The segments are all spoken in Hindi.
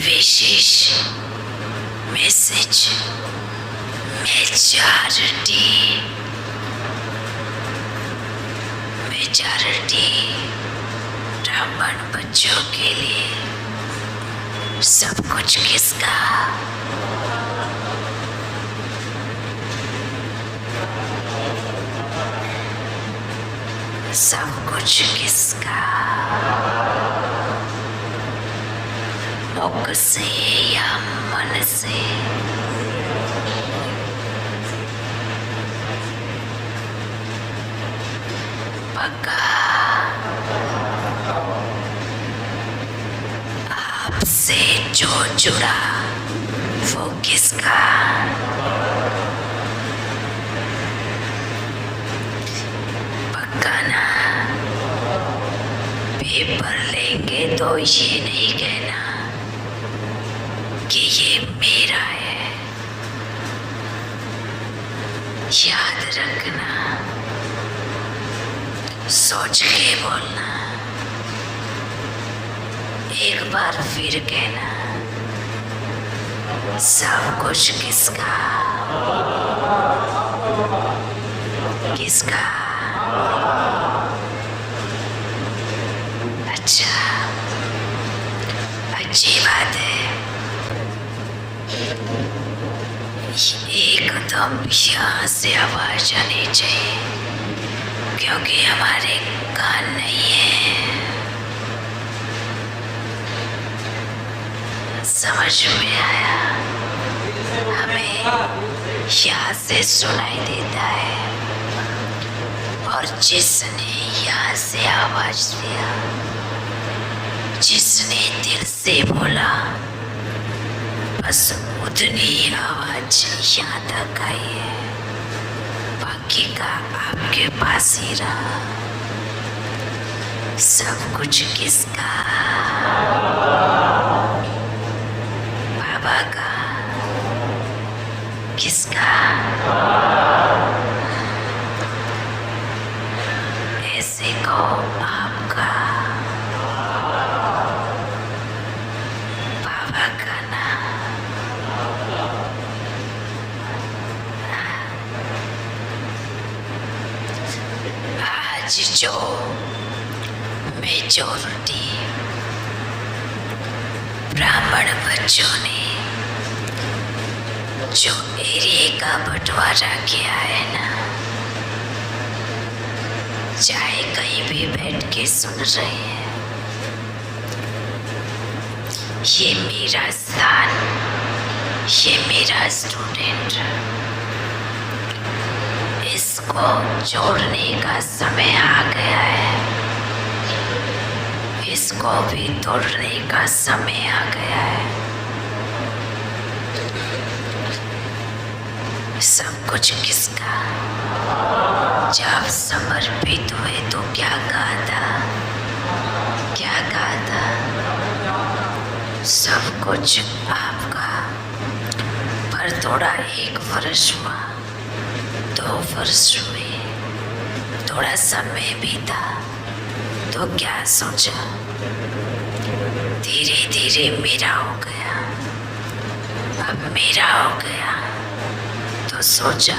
विशेष मैसेज मेजॉरिटी ब्राह्मण बच्चों के लिए सब कुछ किसका? सब कुछ किसका? मुख से या मन से? पक्का आपसे जो जुड़ा वो किसका? पक्का ना? पेपर लेंगे तो ये नहीं कहना कि ये मेरा है। याद रखना, सोच के बोलना, एक बार फिर कहना, सब कुछ किसका? किसका? अच्छा, अच्छी बात है। एकदम यहाँ से आवाज आनी चाहिए, क्योंकि हमारे कान नहीं है। समझ में आया? हमें यहाँ से सुनाई देता है, और जिसने यहाँ से आवाज दिया, जिसने दिल से बोला, बस उतनी आवाज यहाँ तक आई है, बाकी का आपके पास ही रहा। सब कुछ किसका? बाबा का? किसका? ऐसे को आपका? बाबा का ना? आज जो मेजॉरिटी ब्राह्मण बच्चों ने जो एरिया का बंटवारा किया है ना, चाहे कहीं भी बैठ के सुन रहे हैं, ये मेरा स्थान, ये मेरा स्टूडेंट, इसको जोड़ने का समय आ गया है, इसको भी तोड़ने का समय आ गया है। सब कुछ किसका? जब समर्पित हुए तो क्या कहा था? क्या कहा था? सब कुछ आपका। पर थोड़ा 1 वर्ष हुआ, 2 वर्ष हुए, थोड़ा समय बीता तो क्या सोचा? धीरे धीरे मेरा हो गया, अब मेरा हो गया, तो सोचा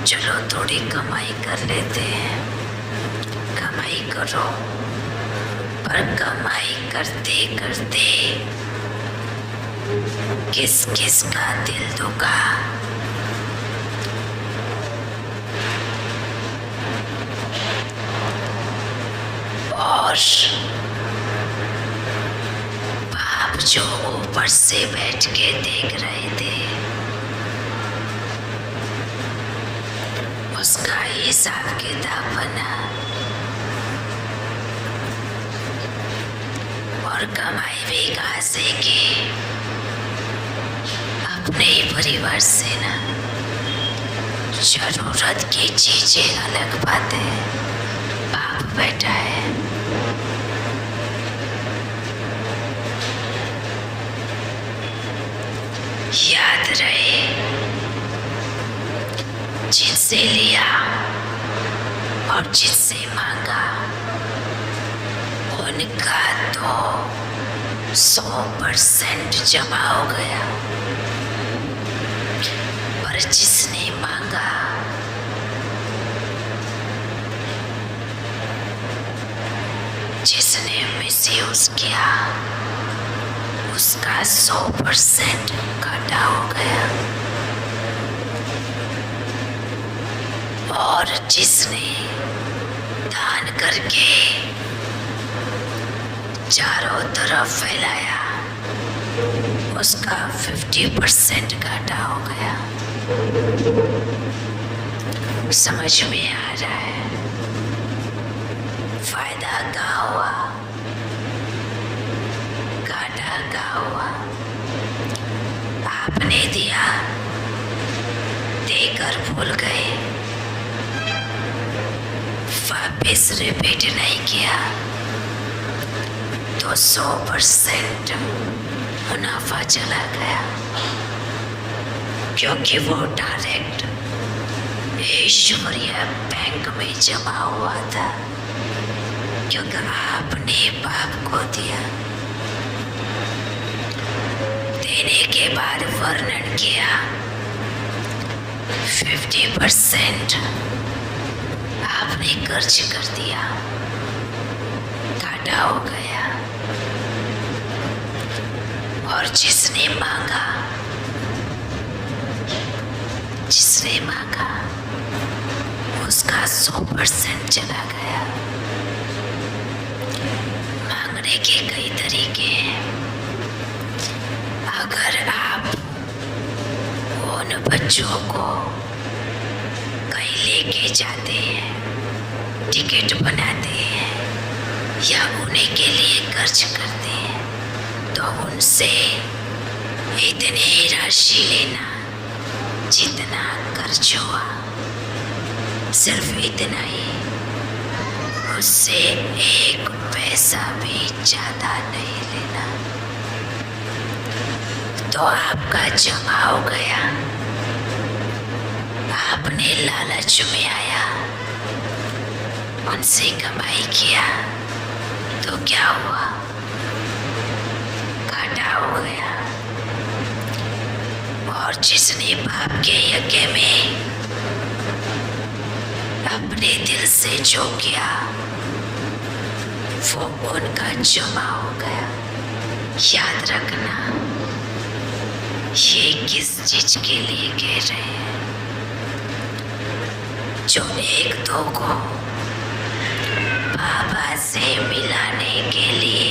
चलो थोड़ी कमाई कर लेते हैं। कमाई करो, पर कमाई करते करते किस किस का दिल दुखा? और बाप जो ऊपर से बैठ के देख रहे थे, उसका हिसाब किताब बना, और कमाई भी कहाँ से की? अपने ही परिवार से ना। जरूरत की चीजें अलग बात है, बाप बैठा है, याद रहे, जिनसे लिया और जिनसे मांगा, उनका तो 100% जमा हो गया। पर जिसने मांगा जिसने मिसयूज किया उसका 100% घाटा हो गया। और जिसने दान करके चारों तरफ फैलाया उसका 50% घाटा हो गया। समझ में आ रहा है फायदा का हुआ, घाटा का हुआ। आपने दिया, देकर भूल गए, वापिस रिपीट नहीं किया तो 100% मुनाफा चला गया, क्योंकि वो डायरेक्ट ऐश्वर्या बैंक में जमा हुआ था, क्योंकि आपने बाप को दिया। देने के बाद वर्णन किया 50% आपने खर्च कर दिया, घाटा हो गया। और जिसने मांगा उसका 100% चला गया। मांगने के कई तरीके हैं। अगर आप उन बच्चों को कहीं लेके जाते हैं, टिकट बनाते हैं या उन्हीं के लिए खर्च करते हैं, तो उनसे इतनी राशि लेना जितना खर्च हुआ, सिर्फ इतना ही, उससे एक पैसा भी ज्यादा नहीं लेना। तो आपका जमा हो गया, आपने लालच में आया, उनसे कमाई किया, तो क्या हुआ? घाटा हो गया। और जिसने बाप के यज्ञ में अपने दिल से जो किया वो उनका जमा हो गया। याद रखना, ये किस चीज के लिए कह रहे हैं? जो एक दो को बाबा से मिलाने के लिए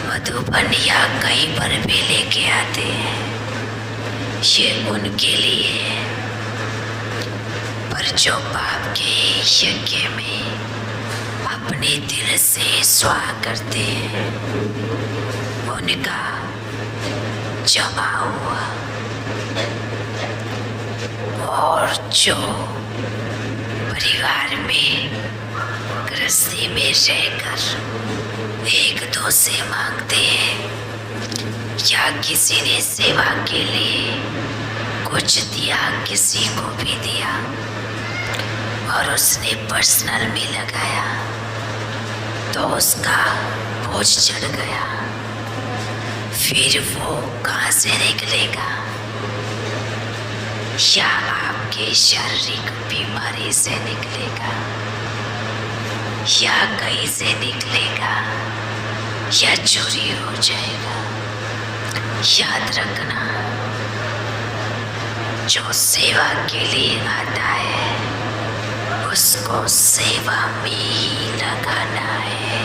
मधुबन या कहीं पर भी लेके आते हैं, ये उनके लिए है। पर जो बाप के यज्ञ में अपने दिल से स्वाहा करते हैं, उनका जमा हुआ। और जो परिवार में गृहस्थी में रहकर एक दो से मांगते हैं या किसी ने सेवा के लिए कुछ दिया, किसी को भी दिया और उसने पर्सनल में लगाया, तो उसका बोझ चढ़ गया। फिर वो कहाँ से निकलेगा? या आपके शारीरिक बीमारी से निकलेगा, या कहीं से निकलेगा, या चोरी हो जाएगा। याद रखना, जो सेवा के लिए आता है उसको सेवा में ही लगाना है।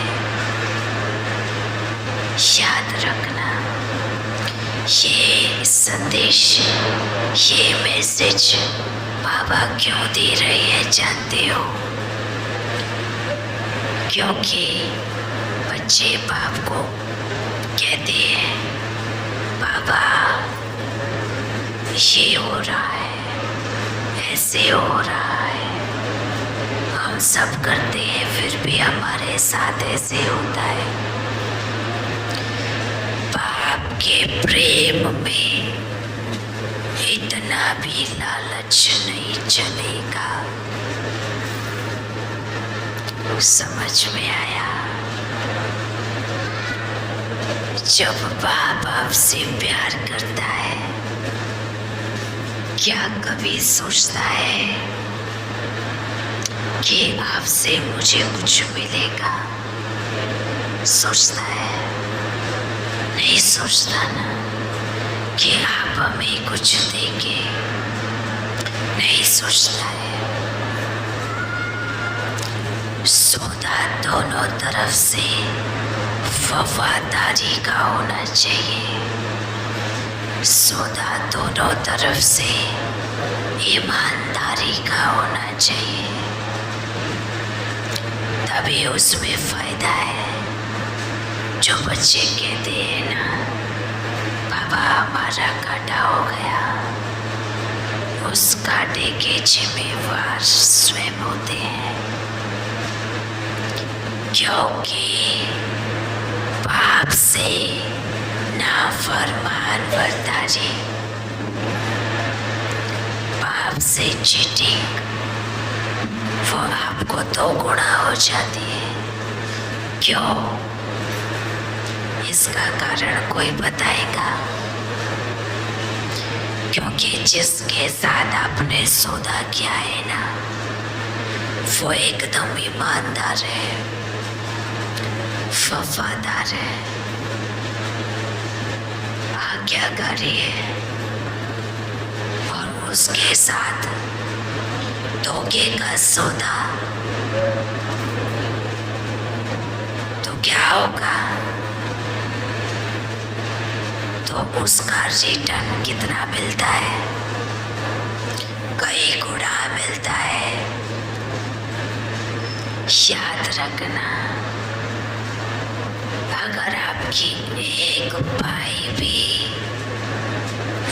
याद रखना, ये संदेश, ये मैसेज बाबा क्यों दे रहे हैं जानते हो? क्योंकि बच्चे बाप को कहते हैं, बाबा ये हो रहा है, ऐसे हो रहा है, हम सब करते हैं, फिर भी हमारे साथ ऐसे होता है। बाप के प्रेम में इतना भी लालच नहीं चलेगा। समझ में आया? जब बाप आपसे प्यार करता है, क्या कभी सोचता है कि आपसे मुझे कुछ मिलेगा? सोचता है? नहीं सोचता ना कि आप हमें कुछ देंगे। नहीं सोचता है। सौदा दोनों तरफ से वफादारी का होना चाहिए। सौदा दोनों तरफ से ईमानदारी का होना चाहिए, तभी उसमें फायदा है। जो बच्चे कहते हैं ना, बाबा हमारा काटा हो गया, उस काटे के जिम्मेवार स्वयं होते हैं, क्योंकि बाप से नाफरमान बर्तारी, बाप से चीटिंग, वो आपको 2 गुना हो जाती है। क्यों? इसका कारण कोई बताएगा? क्योंकि जिसके साथ आपने सौदा किया है ना, वो एकदम ईमानदार है, वफादार है, आज्ञाकारी है, और उसके साथ धोखे का सौदा तो क्या होगा? तो उसका रिटर्न कितना मिलता है? कई गुना मिलता है। याद रखना, अगर आपकी एक भाई भी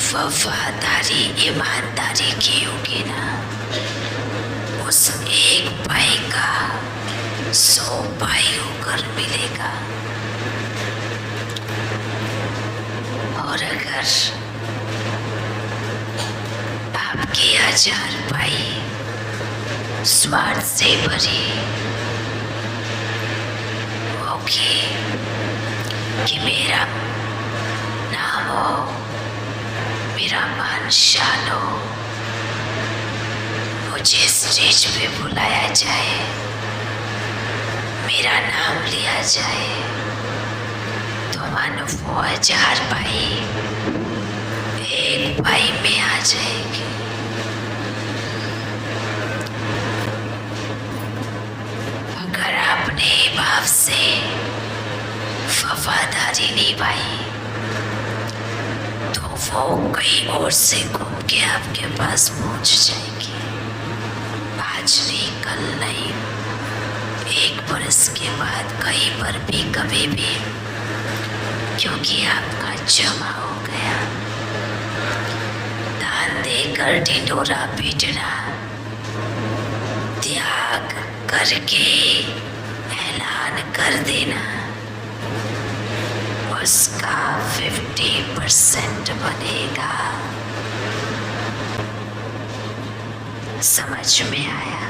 वफादारी ईमानदारी की होगी ना, उस एक भाई का 100 भाई होकर मिलेगा। और अगर आपके 1000 भाई स्वार्थ से भरे होगी कि मेरा नाम हो, मेरा मान शान हो, मुझे स्टेज पे बुलाया जाए, मेरा नाम लिया जाए, तो मानो वो 1000 भाई एक भाई में आ जाएंगे। अगर आपने बाप से वफादारी निभाई, तो वो कहीं और से घूम के आपके पास पहुंच जाएगी। आज नहीं, कल नहीं, 1 बरस के बाद, कहीं पर भी, कभी भी, क्योंकि आपका जमा हो गया। दान देकर ढिंढोरा पीटना, त्याग करके ऐलान कर देना, उसका 50% बनेगा। समझ में आया?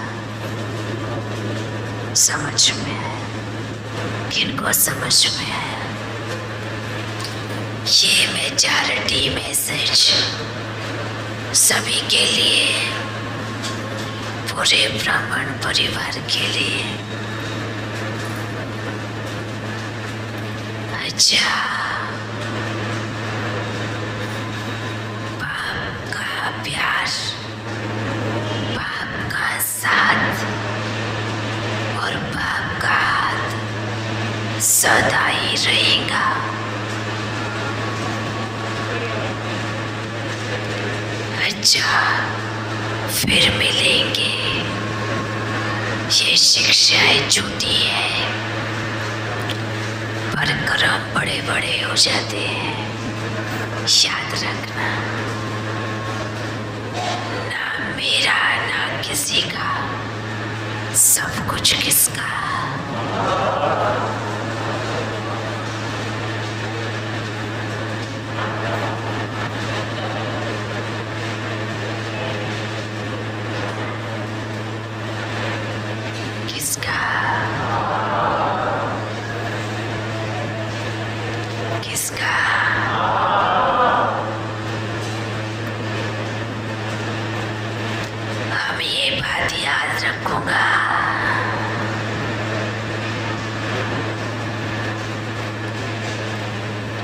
समझ में आया? किनको समझ में आया? ये मेजॉरिटी मैसेज सभी के लिए, पूरे ब्राह्मण परिवार के लिए। अच्छा, बाप का प्यार, बाप का साथ और बाप का हाथ सदा ही रहेगा। अच्छा, फिर मिलेंगे। ये शिक्षाएं झूठी है, पर कर्म बड़े बड़े हो जाते हैं। याद रखना, ना मेरा ना किसी का, सब कुछ किसका? का। अब ये बात याद रखूंगा।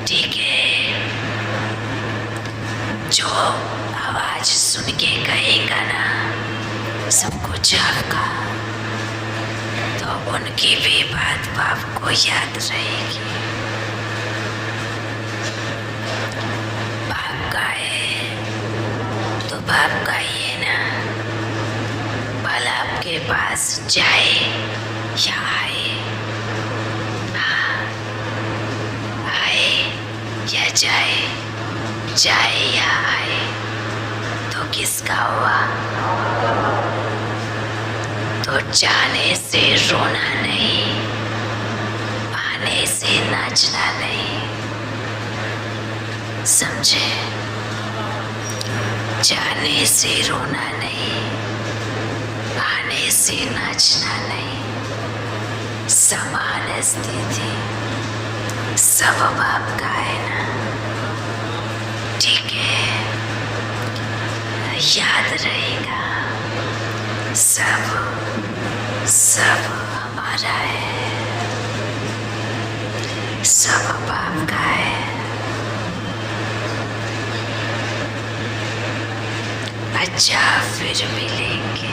ठीक है, जो आवाज सुन के कहेगा ना सब कुछ आपका, तो उनकी भी बात बाप को याद रहेगी। बाप का है तो बाप का ही है ना। भला आपके पास जाए या आए, आए या जाए, जाए या आए, तो किसका हुआ? तो जाने से रोना नहीं, आने से नाचना नहीं, समझे? जाने से रोना नहीं, आने से नाचना नहीं, समान स्थिति सब बाप का है ना। ठीक है, याद रहेगा, सब सब हमारा है, सब बाप का है। अच्छा, फिर मिलेंगे।